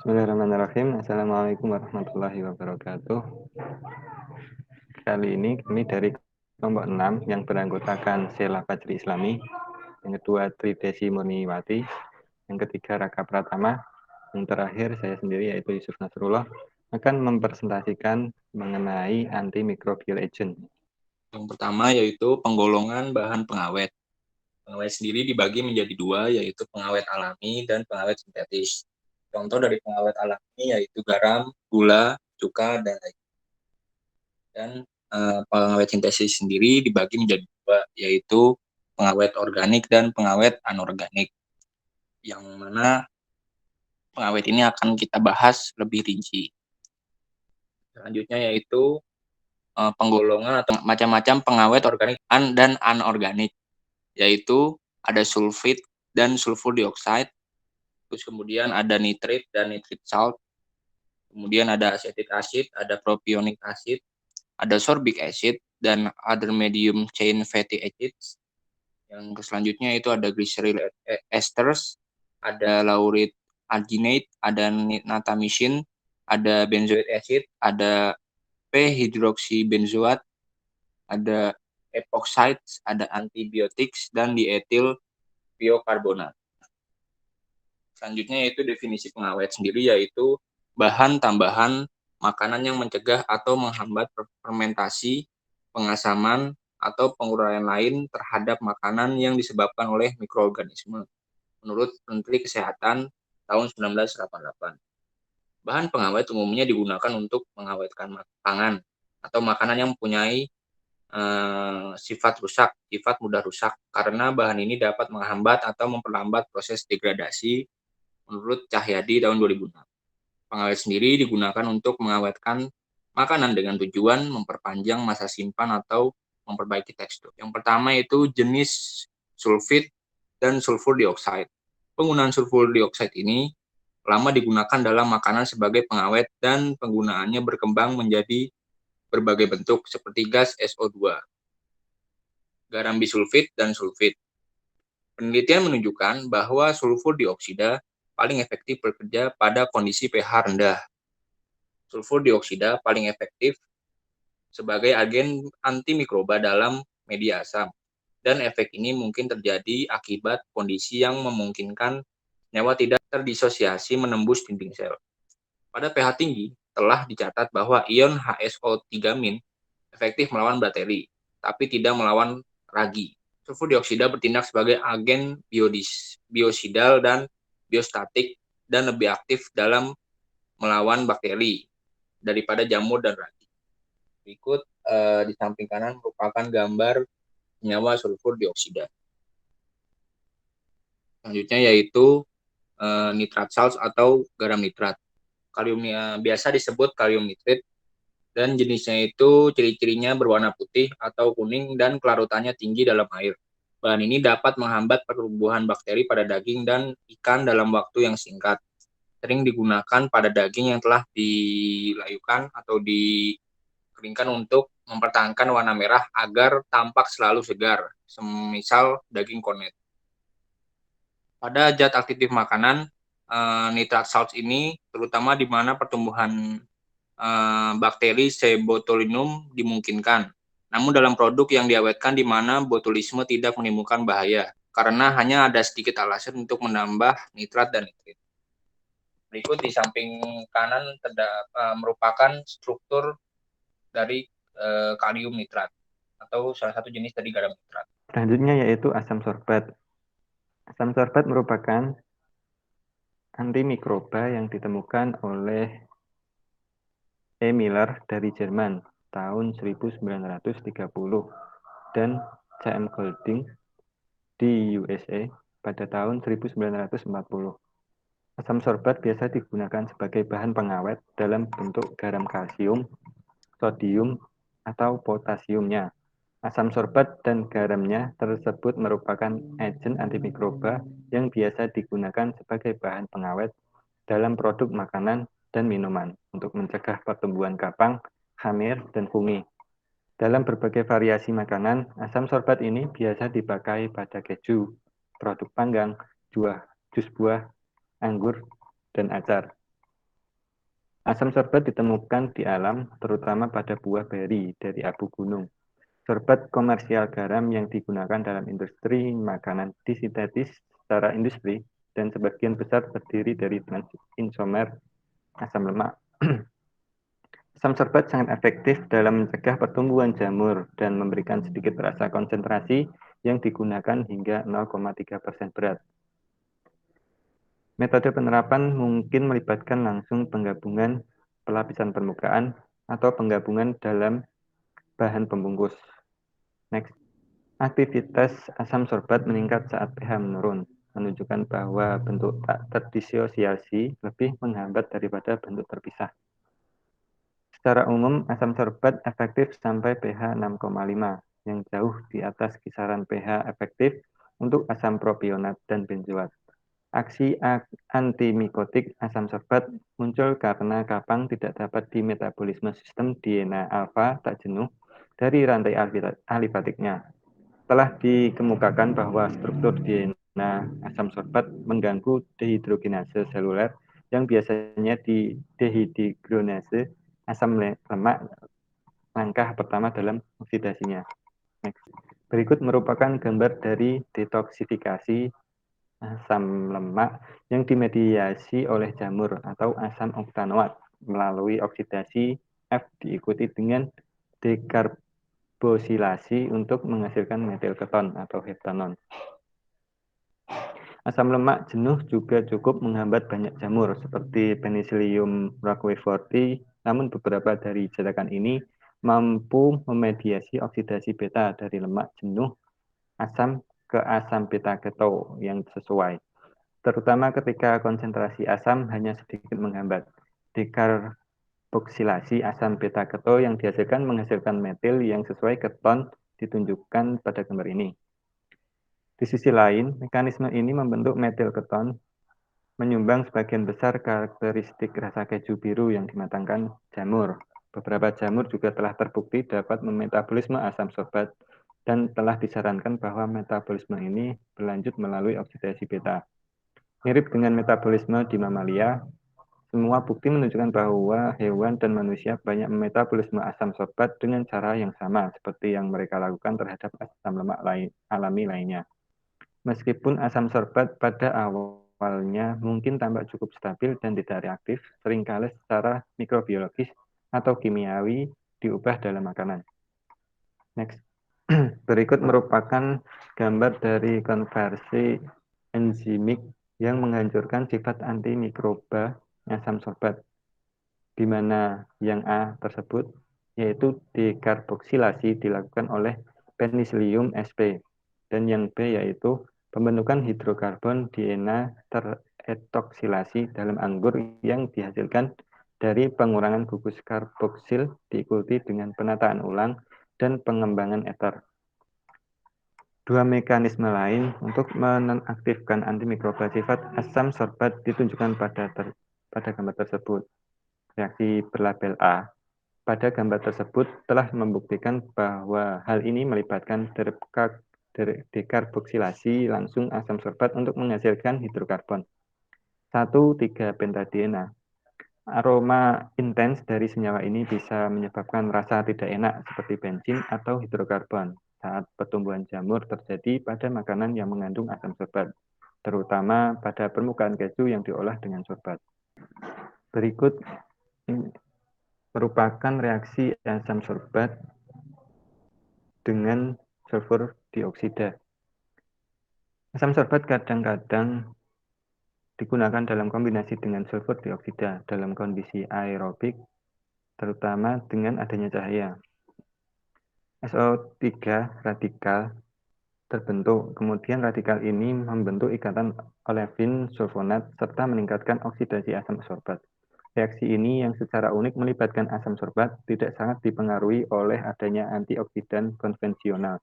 Bismillahirrahmanirrahim. Assalamualaikum warahmatullahi wabarakatuh. Kali ini kami dari kelompok 6 yang beranggotakan Sheila Fajri Islami, yang kedua Tridesi Murniwati, yang ketiga Raka Pratama, yang terakhir saya sendiri yaitu Yusuf Nasrullah akan mempresentasikan mengenai antimicrobial agent. Yang pertama yaitu penggolongan bahan pengawet. Pengawet sendiri dibagi menjadi dua, yaitu pengawet alami dan pengawet sintetis. Contoh dari pengawet alami yaitu garam, gula, cuka, dan lain. Dan pengawet sintetis sendiri dibagi menjadi dua, yaitu pengawet organik dan pengawet anorganik. Yang mana pengawet ini akan kita bahas lebih rinci. Selanjutnya yaitu penggolongan atau macam-macam pengawet organik dan anorganik, yaitu ada sulfit dan sulfur dioxide, terus kemudian ada nitrit dan nitrit salt, kemudian ada acetic acid, ada propionic acid, ada sorbic acid, dan other medium chain fatty acids. Yang selanjutnya itu ada glyceryl esters, ada laureth arginate, ada natamycin, ada benzoic acid, ada p-hydroxybenzoat, ada epoxides, ada antibiotics, dan dietil biokarbonat. Selanjutnya yaitu definisi pengawet sendiri, yaitu bahan tambahan makanan yang mencegah atau menghambat fermentasi, pengasaman, atau penguraian lain terhadap makanan yang disebabkan oleh mikroorganisme, menurut Menteri Kesehatan tahun 1988. Bahan pengawet umumnya digunakan untuk mengawetkan pangan atau makanan yang mempunyai sifat mudah rusak, karena bahan ini dapat menghambat atau memperlambat proses degradasi, menurut Cahyadi tahun 2006. Pengawet sendiri digunakan untuk mengawetkan makanan dengan tujuan memperpanjang masa simpan atau memperbaiki tekstur. Yang pertama itu jenis sulfit dan sulfur dioxide. Penggunaan sulfur dioxide ini lama digunakan dalam makanan sebagai pengawet dan penggunaannya berkembang menjadi berbagai bentuk seperti gas SO2, garam bisulfit, dan sulfit. Penelitian menunjukkan bahwa sulfur dioksida paling efektif bekerja pada kondisi pH rendah. Sulfur dioksida paling efektif sebagai agen antimikroba dalam media asam, dan efek ini mungkin terjadi akibat kondisi yang memungkinkan senyawa tidak terdisosiasi menembus dinding sel. Pada pH tinggi, telah dicatat bahwa ion HSO3- efektif melawan bakteri, tapi tidak melawan ragi. Sulfur dioksida bertindak sebagai agen biosidal dan biostatik dan lebih aktif dalam melawan bakteri daripada jamur dan ragi. Berikut di samping kanan merupakan gambar senyawa sulfur dioksida. Selanjutnya yaitu nitrat salt atau garam nitrat. Kaliumnya biasa disebut kalium nitrit, dan jenisnya itu ciri-cirinya berwarna putih atau kuning dan kelarutannya tinggi dalam air. Bahan ini dapat menghambat pertumbuhan bakteri pada daging dan ikan dalam waktu yang singkat. Sering digunakan pada daging yang telah dilayukan atau dikeringkan untuk mempertahankan warna merah agar tampak selalu segar, semisal daging kornet. Pada zat aktif makanan, nitrat salt ini terutama di mana pertumbuhan bakteri C. botulinum dimungkinkan. Namun dalam produk yang diawetkan di mana botulisme tidak menimbulkan bahaya, karena hanya ada sedikit alasan untuk menambah nitrat dan nitrit. Berikut di samping kanan merupakan struktur dari kalium nitrat atau salah satu jenis dari garam nitrat. Selanjutnya yaitu asam sorbat. Asam sorbat merupakan antimikroba yang ditemukan oleh E. Miller dari Jerman tahun 1930 dan C.M. Golding di USA pada tahun 1940. Asam sorbat biasa digunakan sebagai bahan pengawet dalam bentuk garam kalsium, sodium, atau potasiumnya. Asam sorbat dan garamnya tersebut merupakan agen antimikroba yang biasa digunakan sebagai bahan pengawet dalam produk makanan dan minuman untuk mencegah pertumbuhan kapang, hamir, dan fungi. Dalam berbagai variasi makanan, asam sorbat ini biasa dipakai pada keju, produk panggang, jus buah, anggur, dan acar. Asam sorbat ditemukan di alam, terutama pada buah beri dari abu gunung. Sorbat komersial garam yang digunakan dalam industri makanan disintetis secara industri dan sebagian besar terdiri dari transisomer asam lemak. Asam sorbat sangat efektif dalam mencegah pertumbuhan jamur dan memberikan sedikit rasa konsentrasi yang digunakan hingga 0,3% berat. Metode penerapan mungkin melibatkan langsung penggabungan pelapisan permukaan atau penggabungan dalam bahan pembungkus. Next. Aktivitas asam sorbat meningkat saat pH menurun, menunjukkan bahwa bentuk tak terdisosiasi lebih menghambat daripada bentuk terpisah. Secara umum, asam sorbat efektif sampai pH 6,5, yang jauh di atas kisaran pH efektif untuk asam propionat dan benzoat. Aksi antimikotik asam sorbat muncul karena kapang tidak dapat dimetabolisme sistem DNA alfa tak jenuh dari rantai alifatiknya. Telah dikemukakan bahwa struktur DNA asam sorbat mengganggu dehidrogenase seluler yang biasanya di dehidrogenase asam lemak langkah pertama dalam oksidasinya. Next. Berikut merupakan gambar dari detoksifikasi asam lemak yang dimediasi oleh jamur atau asam oktanoat melalui oksidasi F diikuti dengan dekarbosilasi untuk menghasilkan metil keton atau heptanon. Asam lemak jenuh juga cukup menghambat banyak jamur seperti Penicillium roqueforti, namun beberapa dari cetakan ini mampu memediasi oksidasi beta dari lemak jenuh asam ke asam beta keto yang sesuai, terutama ketika konsentrasi asam hanya sedikit menghambat. Dekarboksilasi asam beta keto yang dihasilkan menghasilkan metil yang sesuai keton ditunjukkan pada gambar ini. Di sisi lain, mekanisme ini membentuk metil keton menyumbang sebagian besar karakteristik rasa keju biru yang dimatangkan jamur. Beberapa jamur juga telah terbukti dapat memetabolisme asam sorbat dan telah disarankan bahwa metabolisme ini berlanjut melalui oksidasi beta. Mirip dengan metabolisme di mamalia, semua bukti menunjukkan bahwa hewan dan manusia banyak memetabolisme asam sorbat dengan cara yang sama seperti yang mereka lakukan terhadap asam lemak alami lainnya. Meskipun asam sorbat pada awalnya mungkin tampak cukup stabil dan tidak reaktif, seringkali secara mikrobiologis atau kimiawi diubah dalam makanan. Next. Berikut merupakan gambar dari konversi enzimik yang menghancurkan sifat antimikroba asam sorbat, di mana yang A tersebut yaitu dekarboksilasi dilakukan oleh Penicillium sp dan yang B yaitu pembentukan hidrokarbon DNA teretoksilasi dalam anggur yang dihasilkan dari pengurangan gugus karboksil diikuti dengan penataan ulang dan pengembangan eter. Dua mekanisme lain untuk menonaktifkan antimikroba sifat asam sorbat ditunjukkan pada gambar tersebut. Reaksi berlabel A pada gambar tersebut telah membuktikan bahwa hal ini melibatkan dekarboksilasi langsung asam sorbat untuk menghasilkan hidrokarbon 1,3-pentadiena. Aroma intens dari senyawa ini bisa menyebabkan rasa tidak enak seperti bensin atau hidrokarbon saat pertumbuhan jamur terjadi pada makanan yang mengandung asam sorbat, terutama pada permukaan keju yang diolah dengan sorbat. Berikut merupakan reaksi asam sorbat dengan sulfur dioksida. Asam sorbat kadang-kadang digunakan dalam kombinasi dengan sulfur dioksida dalam kondisi aerobik, terutama dengan adanya cahaya. SO3 radikal terbentuk, kemudian radikal ini membentuk ikatan olefin sulfonat serta meningkatkan oksidasi asam sorbat. Reaksi ini yang secara unik melibatkan asam sorbat tidak sangat dipengaruhi oleh adanya antioksidan konvensional.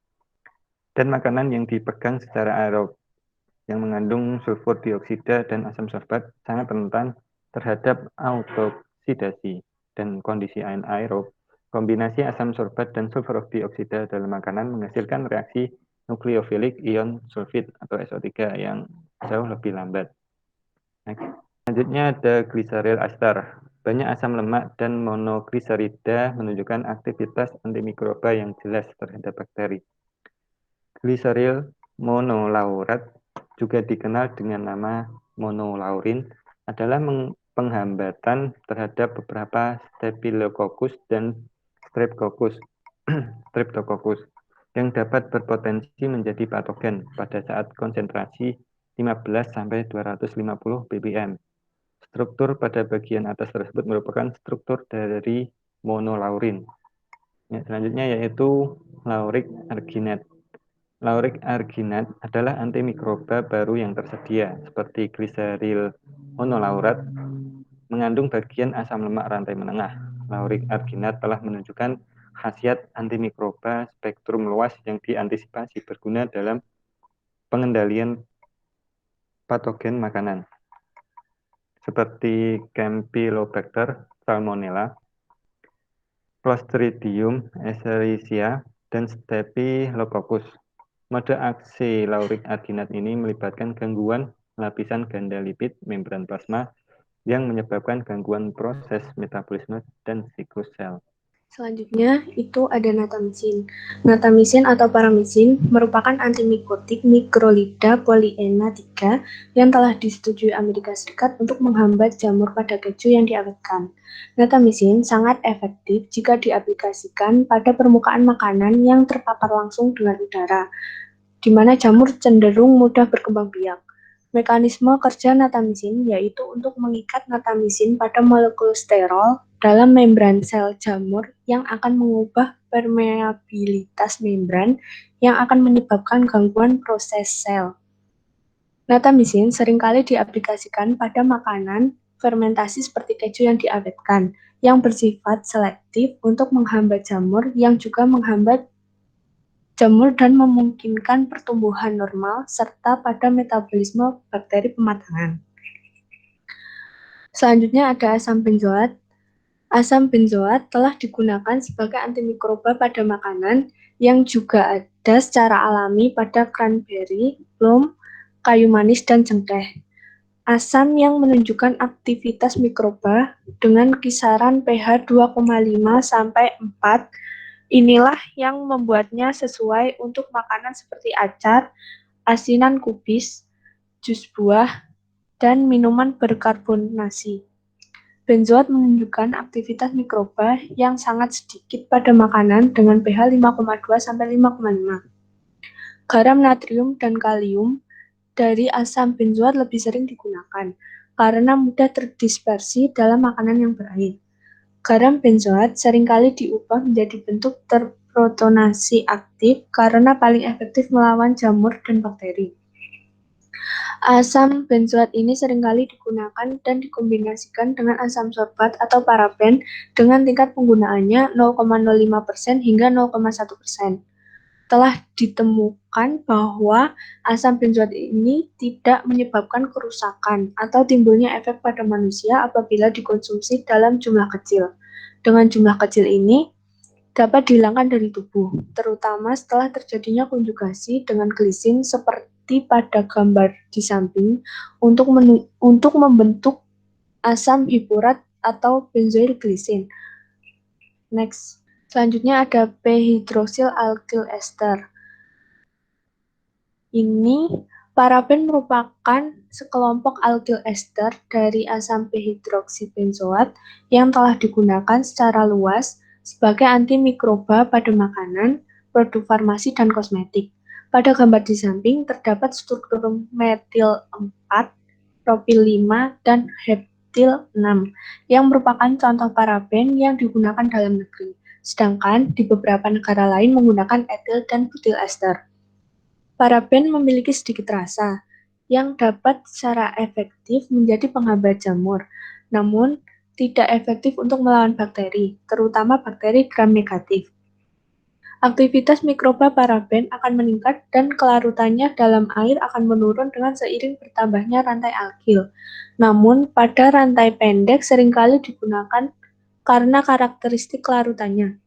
Dan makanan yang dipegang secara aerob yang mengandung sulfur dioksida dan asam sorbat sangat rentan terhadap autooksidasi dan kondisi anaerob. Kombinasi asam sorbat dan sulfur dioksida dalam makanan menghasilkan reaksi nukleofilik ion sulfit atau SO3 yang jauh lebih lambat. Next. Selanjutnya ada gliseryl ester. Banyak asam lemak dan monogliserida menunjukkan aktivitas antimikroba yang jelas terhadap bakteri. Gliseril monolaurat, juga dikenal dengan nama monolaurin, adalah penghambatan terhadap beberapa Staphylococcus dan Streptococcus yang dapat berpotensi menjadi patogen pada saat konsentrasi 15-250 ppm. Struktur pada bagian atas tersebut merupakan struktur dari monolaurin. Selanjutnya yaitu lauric arginate. Lauric arginat adalah antimikroba baru yang tersedia, seperti gliseril monolaurat, mengandung bagian asam lemak rantai menengah. Lauric arginat telah menunjukkan khasiat antimikroba spektrum luas yang diantisipasi berguna dalam pengendalian patogen makanan, seperti Campylobacter, Salmonella, Clostridium escherichia, dan Staphylococcus. Mode aksi lauric arginat ini melibatkan gangguan lapisan ganda lipid membran plasma yang menyebabkan gangguan proses metabolisme dan siklus sel. Selanjutnya itu ada natamicin. Natamicin atau paramicin merupakan antimikotik mikrolida polyena 3 yang telah disetujui Amerika Serikat untuk menghambat jamur pada keju yang diawetkan. Natamicin sangat efektif jika diaplikasikan pada permukaan makanan yang terpapar langsung dengan udara, di mana jamur cenderung mudah berkembang biak. Mekanisme kerja natamicin yaitu untuk mengikat natamicin pada molekul sterol dalam membran sel jamur yang akan mengubah permeabilitas membran yang akan menyebabkan gangguan proses sel. Natamicin seringkali diaplikasikan pada makanan fermentasi seperti keju yang diawetkan, yang bersifat selektif untuk menghambat jamur yang juga menghambat jamur dan memungkinkan pertumbuhan normal serta pada metabolisme bakteri pematangan. Selanjutnya ada asam benzoat. Asam benzoat telah digunakan sebagai antimikroba pada makanan yang juga ada secara alami pada cranberry, plum, kayu manis, dan cengkeh. Asam yang menunjukkan aktivitas mikroba dengan kisaran pH 2,5 sampai 4. Inilah yang membuatnya sesuai untuk makanan seperti acar, asinan kubis, jus buah, dan minuman berkarbonasi. Benzoat menunjukkan aktivitas mikroba yang sangat sedikit pada makanan dengan pH 5,2 sampai 5,5. Garam natrium dan kalium dari asam benzoat lebih sering digunakan karena mudah terdispersi dalam makanan yang berair. Garam benzoat seringkali diubah menjadi bentuk terprotonasi aktif karena paling efektif melawan jamur dan bakteri. Asam benzoat ini seringkali digunakan dan dikombinasikan dengan asam sorbat atau paraben dengan tingkat penggunaannya 0,05% hingga 0,1%. Telah ditemukan bahwa asam benzoat ini tidak menyebabkan kerusakan atau timbulnya efek pada manusia apabila dikonsumsi dalam jumlah kecil. Dengan jumlah kecil ini dapat dihilangkan dari tubuh, terutama setelah terjadinya konjugasi dengan glisin seperti pada gambar di samping untuk membentuk asam hiporat atau benzoyl glisin. Next. Selanjutnya ada p-hydroxyl alkyl ester. Ini paraben merupakan sekelompok alkyl ester dari asam p-hidroksibenzoat yang telah digunakan secara luas sebagai antimikroba pada makanan, produk farmasi, dan kosmetik. Pada gambar di samping terdapat struktur metil 4, propil 5, dan heptil 6 yang merupakan contoh paraben yang digunakan dalam negeri. Sedangkan di beberapa negara lain menggunakan etil dan butil ester. Paraben memiliki sedikit rasa yang dapat secara efektif menjadi penghambat jamur, namun tidak efektif untuk melawan bakteri, terutama bakteri gram negatif. Aktivitas mikroba paraben akan meningkat dan kelarutannya dalam air akan menurun dengan seiring bertambahnya rantai alkil. Namun, pada rantai pendek seringkali digunakan karena karakteristik kelarutannya.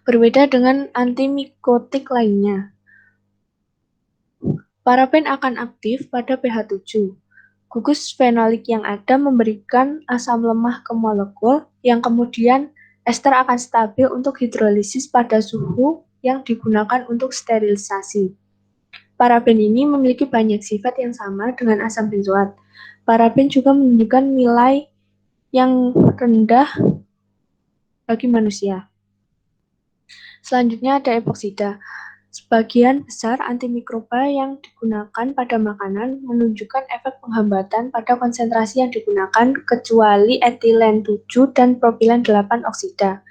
Berbeda dengan antimikotik lainnya. Paraben akan aktif pada pH 7. Gugus fenolik yang ada memberikan asam lemah ke molekul yang kemudian ester akan stabil untuk hidrolisis pada suhu yang digunakan untuk sterilisasi. Paraben ini memiliki banyak sifat yang sama dengan asam benzoat. Paraben juga menunjukkan nilai yang rendah bagi manusia. Selanjutnya ada epoksida. Sebagian besar antimikroba yang digunakan pada makanan menunjukkan efek penghambatan pada konsentrasi yang digunakan kecuali etilen 7 dan propilen 8 oksida.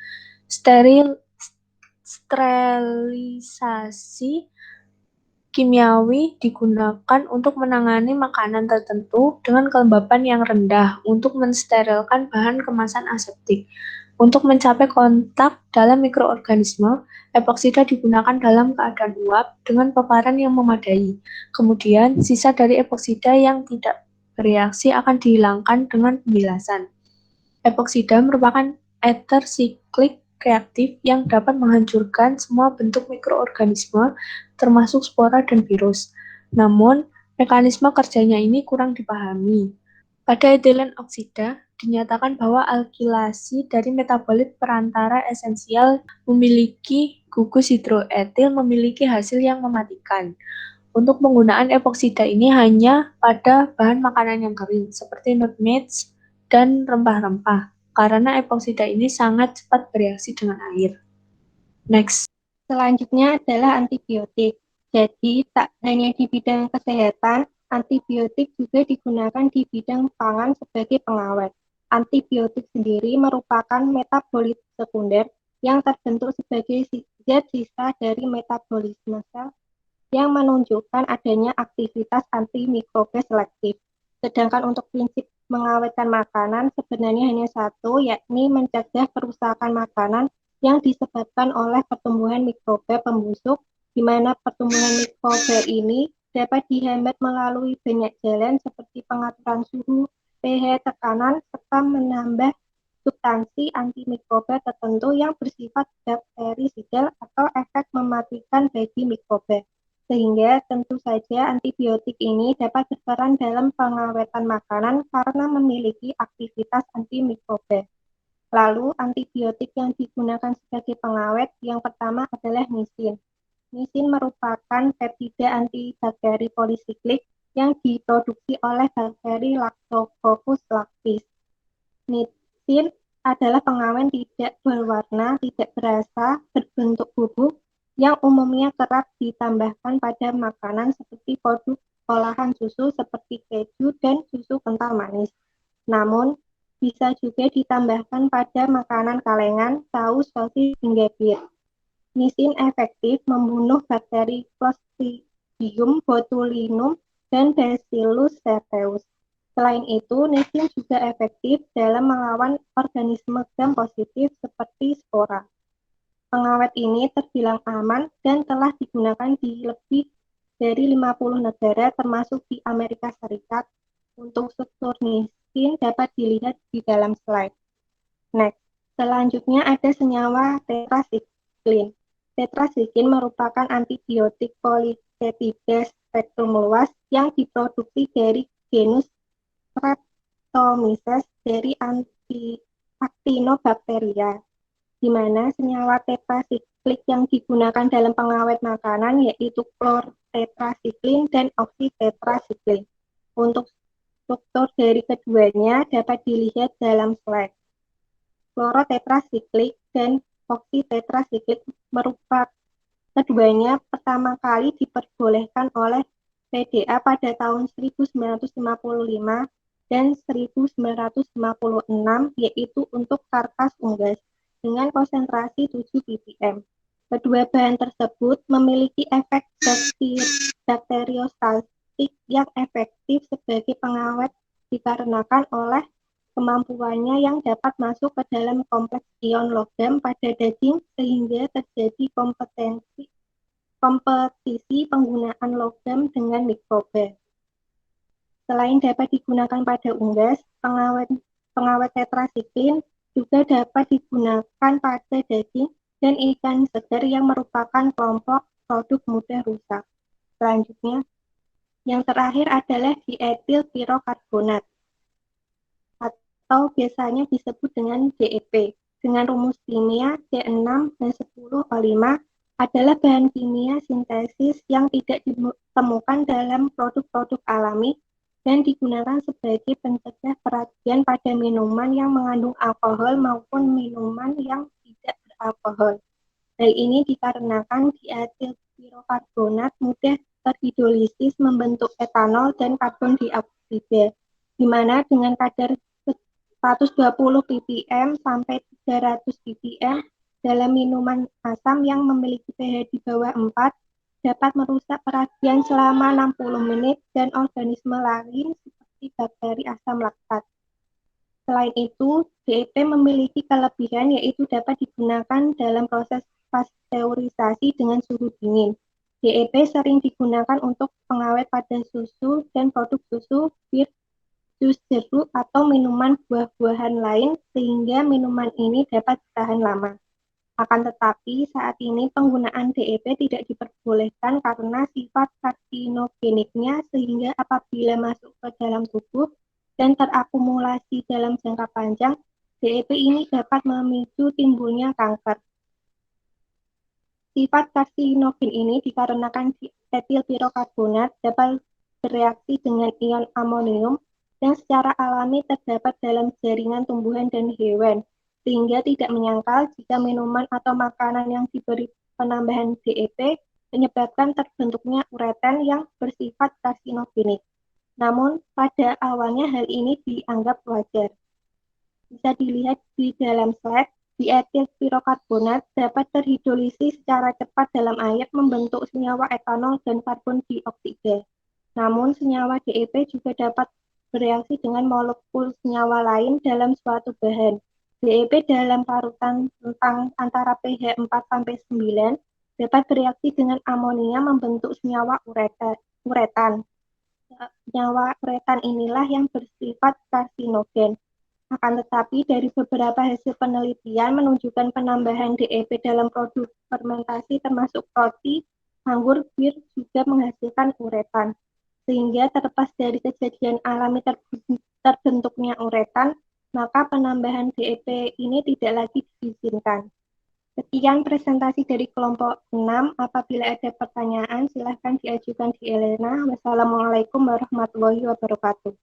Sterilisasi kimiawi digunakan untuk menangani makanan tertentu dengan kelembapan yang rendah untuk mensterilkan bahan kemasan aseptik. Untuk mencapai kontak dalam mikroorganisme, epoksida digunakan dalam keadaan uap dengan paparan yang memadai. Kemudian, sisa dari epoksida yang tidak bereaksi akan dihilangkan dengan pembilasan. Epoksida merupakan ether siklik reaktif yang dapat menghancurkan semua bentuk mikroorganisme, termasuk spora dan virus. Namun, mekanisme kerjanya ini kurang dipahami. Pada etilen oksida, dinyatakan bahwa alkilasi dari metabolit perantara esensial memiliki gugus hidroetil memiliki hasil yang mematikan. Untuk penggunaan epoksida ini hanya pada bahan makanan yang kering, seperti nutmegs dan rempah-rempah, karena epoksida ini sangat cepat bereaksi dengan air. Next. Selanjutnya adalah antibiotik. Jadi, tak hanya di bidang kesehatan, antibiotik juga digunakan di bidang pangan sebagai pengawet. Antibiotik sendiri merupakan metabolit sekunder yang terbentuk sebagai zat sisa dari metabolisme sel yang menunjukkan adanya aktivitas antimikroba selektif. Sedangkan untuk prinsip mengawetkan makanan sebenarnya hanya satu, yakni mencegah kerusakan makanan yang disebabkan oleh pertumbuhan mikroba pembusuk, di mana pertumbuhan mikroba ini dapat dihambat melalui banyak jalan seperti pengaturan suhu, pH, tekanan, serta menambah substansi antimikroba tertentu yang bersifat bakterisidal atau efek mematikan bagi mikroba. Sehingga tentu saja antibiotik ini dapat berperan dalam pengawetan makanan karena memiliki aktivitas antimikroba. Lalu antibiotik yang digunakan sebagai pengawet yang pertama adalah nisin. Nisin merupakan peptida antibakteri polisiklik yang diproduksi oleh bakteri Lactococcus lactis. Nisin adalah pengawet tidak berwarna, tidak berasa, berbentuk bubuk, yang umumnya kerap ditambahkan pada makanan seperti produk olahan susu seperti keju dan susu kental manis. Namun, bisa juga ditambahkan pada makanan kalengan, saus, sosis, hingga bir. Nisin efektif membunuh bakteri Clostridium botulinum dan Bacillus cereus. Selain itu, nisin juga efektif dalam melawan organisme gram positif seperti spora. Pengawet ini terbilang aman dan telah digunakan di lebih dari 50 negara termasuk di Amerika Serikat. Untuk struktur nisin dapat dilihat di dalam slide. Next, selanjutnya ada senyawa tetrasiklin. Tetrasiklin merupakan antibiotik polipeptida spektrum luas yang diproduksi dari genus Streptomyces dari Actinobacteria, di mana senyawa tetrasiklik yang digunakan dalam pengawet makanan yaitu klortetrasiklin dan oksitetrasiklin. Untuk struktur dari keduanya dapat dilihat dalam slide. Klorotetrasiklik dan oksitetrasiklik merupakan keduanya pertama kali diperbolehkan oleh FDA pada tahun 1955 dan 1956 yaitu untuk karkas unggas dengan konsentrasi 7 ppm. Kedua bahan tersebut memiliki efek bakteriostatik yang efektif sebagai pengawet dikarenakan oleh kemampuannya yang dapat masuk ke dalam kompleks ion logam pada daging sehingga terjadi kompetisi penggunaan logam dengan mikroba. Selain dapat digunakan pada unggas, pengawet tetrasiklin juga dapat digunakan pada daging dan ikan segar yang merupakan kelompok produk mudah rusak. Selanjutnya, Yang terakhir adalah dietil pirokarbonat atau biasanya disebut dengan DEP. Dengan rumus kimia C6H10O5 adalah bahan kimia sintesis yang tidak ditemukan dalam produk-produk alami dan digunakan sebagai pencegah keracunan pada minuman yang mengandung alkohol maupun minuman yang tidak beralkohol. Hal ini dikarenakan dietil pirokarbonat mudah terhidrolisis membentuk etanol dan karbon dioksida, di mana dengan kadar 120 ppm sampai 300 ppm dalam minuman asam yang memiliki pH di bawah 4 dapat merusak peragian selama 60 menit dan organisme lain seperti bakteri asam laktat. Selain itu, DEP memiliki kelebihan yaitu dapat digunakan dalam proses pasteurisasi dengan suhu dingin. DEP sering digunakan untuk pengawet pada susu dan produk susu, bir, jus jeruk, atau minuman buah-buahan lain sehingga minuman ini dapat bertahan lama. Akan tetapi, saat ini penggunaan DEP tidak diperbolehkan karena sifat karsinogeniknya sehingga apabila masuk ke dalam tubuh dan terakumulasi dalam jangka panjang, DEP ini dapat memicu timbulnya kanker. Sifat karsinogen ini dikarenakan etil pirokarbonat dapat bereaksi dengan ion amonium yang secara alami terdapat dalam jaringan tumbuhan dan hewan, sehingga tidak menyangkal jika minuman atau makanan yang diberi penambahan DEP menyebabkan terbentuknya uretan yang bersifat karsinogenik. Namun, pada awalnya hal ini dianggap wajar. Bisa dilihat di dalam slide, dietil pirokarbonat dapat terhidrolisis secara cepat dalam air membentuk senyawa etanol dan karbon dioksida. Namun, senyawa DEP juga dapat bereaksi dengan molekul senyawa lain dalam suatu bahan. DEP dalam parutan antara pH 4-9 dapat bereaksi dengan amonia membentuk senyawa uretan. Senyawa uretan inilah yang bersifat karsinogen. Akan tetapi, dari beberapa hasil penelitian menunjukkan penambahan DEP dalam produk fermentasi termasuk roti, anggur, bir juga menghasilkan uretan. Sehingga terlepas dari kejadian alami terbentuknya uretan, maka penambahan DEP ini tidak lagi diizinkan. Sekian presentasi dari kelompok 6. Apabila ada pertanyaan, silahkan diajukan di Elena. Wassalamualaikum warahmatullahi wabarakatuh.